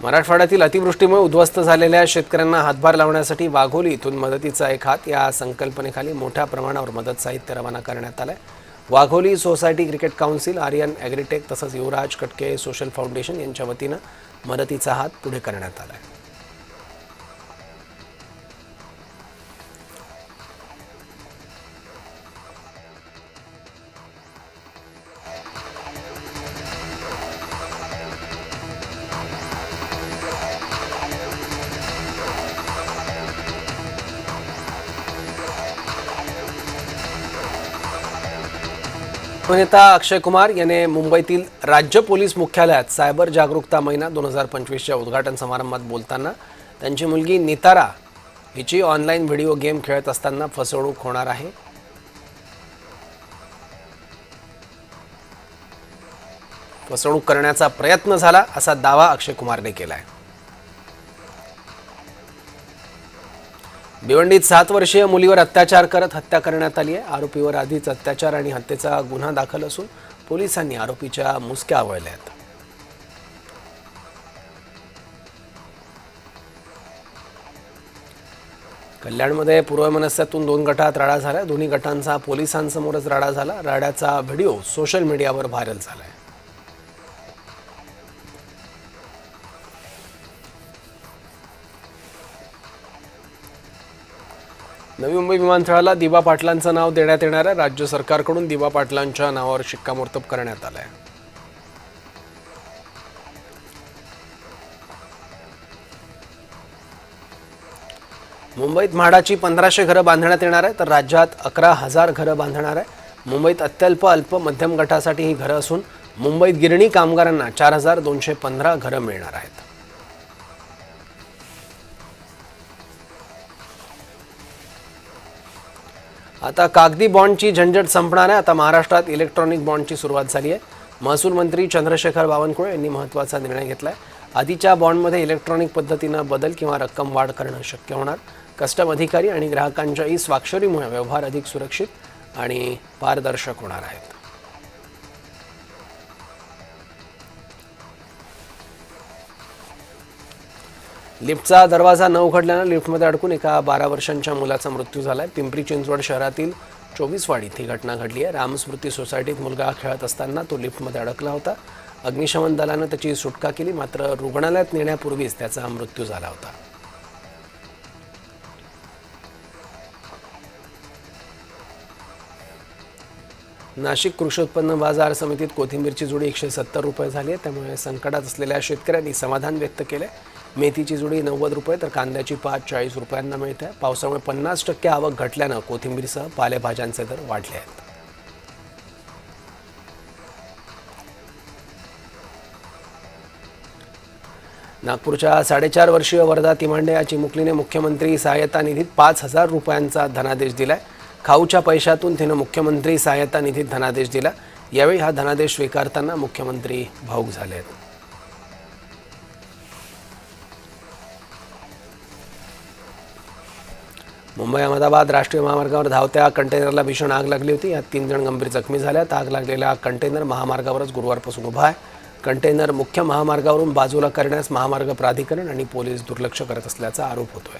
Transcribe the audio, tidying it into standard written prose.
मराठवाड्यातील अतिवृष्टीमुळे उद्ध्वस्त झालेल्या शेतकऱ्यांना हातभार लावण्यासाठी वाघोली इथून मदतीचा एक हात या संकल्पनेखाली मोठ्या प्रमाणावर मदत साहित्य रवाना करण्यात आलंय। Wagholi society cricket council, Aryan agritech तसंच युवराज कटके सोशल फाउंडेशन यांच्या वतीनं मदतीचा हात पुढे करण्यात आलाय। अभिनेता अक्षय कुमार याने मुंबईतील राज्य पोलीस मुख्यालयात सायबर जागरूकता महिना 2025च्या उद्घाटन समारंभात बोलताना त्यांची मुलगी नितारा हिची ऑनलाईन व्हिडिओ गेम खेळत असताना फसवणूक होणार आहे, फसवणूक करण्याचा प्रयत्न झाला असा दावा अक्षय कुमारने केलाय। भिवंडीत 7 वर्षीय मुलीवर अत्याचार करत हत्या करण्यात आली आहे। आरोपीवर आधीच अत्याचार आणि हत्येचा गुन्हा दाखल असून पोलिसांनी आरोपीच्या मुसक्या आवळल्या आहेत। कल्याणमध्ये पूर्वमनस्यातून 2 गटात राडा झाला। दोन्ही गटांचा पोलिसांसमोरच राडा झाला। राड्याचा व्हिडिओ सोशल मीडियावर व्हायरल झालाय। नवी मुंबई विमानतळाला दिबा पाटलांचं नाव देण्यात येणार आहे। राज्य सरकारकडून दिबा पाटलांच्या नावावर शिक्कामोर्तब करण्यात आलं आहे। मुंबईत म्हाडाची 1500 घरं बांधण्यात येणार आहे, तर राज्यात 11,000 घरं बांधणार आहे। मुंबईत अत्यल्प अल्प मध्यम गटासाठी ही घरं असून मुंबईत गिरणी कामगारांना 4215 घरं मिळणार आहेत। आता कागदी बॉन्डची झंझट संपणार आहे। आता महाराष्ट्रात इलेक्ट्रॉनिक बॉन्डची सुरुवात झाली आहे। महसूल मंत्री चंद्रशेखर बावनकुळे यांनी महत्त्वाचा निर्णय घेतलाय। आधीच्या बॉन्डमध्ये इलेक्ट्रॉनिक पद्धतीनं बदल किंवा रक्कम वाढ करणं शक्य होणार। कस्टम अधिकारी आणि ग्राहकांच्या ई-स्वाक्षरीमुळे व्यवहार अधिक सुरक्षित आणि पारदर्शक होणार आहेत। लिफ्टचा दरवाजा न उघडल्यानं लिफ्टमध्ये अडकून एका 12 वर्षांच्या मुलाचा मृत्यू झालाय। पिंपरी चिंचवड शहरातील 24वाडीत ही घटना घडली आहे। रामस्मृती सोसायटीत मुलगा खेळत असताना तो लिफ्टमध्ये अडकला होता। अग्निशमन दलानं त्याची सुटका केली, मात्र रुग्णालयात नेण्यापूर्वीच त्याचा मृत्यू झाला होता। नाशिक कृषी उत्पन्न बाजार समितीत कोथिंबीरची जुडी 170 रुपये झाली आहे, त्यामुळे संकटात असलेल्या शेतकऱ्यांनी समाधान व्यक्त केले। मेथीची जुडी 90 रुपये तर कांद्याची पात 40 रुपयांना मिळते। पावसामुळे 50% आवक घटल्यानं कोथिंबीरसह पालेभाज्यांचे दर वाढले आहेत। नागपूरच्या 4.5 वर्षीय वरदा तिमांडे या चिमुकलीने मुख्यमंत्री सहाय्यता निधीत 5000 रुपयांचा धनादेश दिलाय। खाऊच्या पैशातून तिने मुख्यमंत्री सहाय्यता निधीत धनादेश दिला। यावेळी हा धनादेश स्वीकारताना मुख्यमंत्री भावूक झाले आहेत। मुंबई अहमदाबाद राष्ट्रीय महामार्गावर धावत्या कंटेनरला भीषण आग लागली होती। यात 3 जण गंभीर जखमी झाल्यात। आग लागलेला कंटेनर महामार्गावरच गुरुवारपासून उभा आहे। कंटेनर मुख्य महामार्गावरून बाजूला करण्यास महामार्ग प्राधिकरण आणि पोलीस दुर्लक्ष करत असल्याचा आरोप होतोय।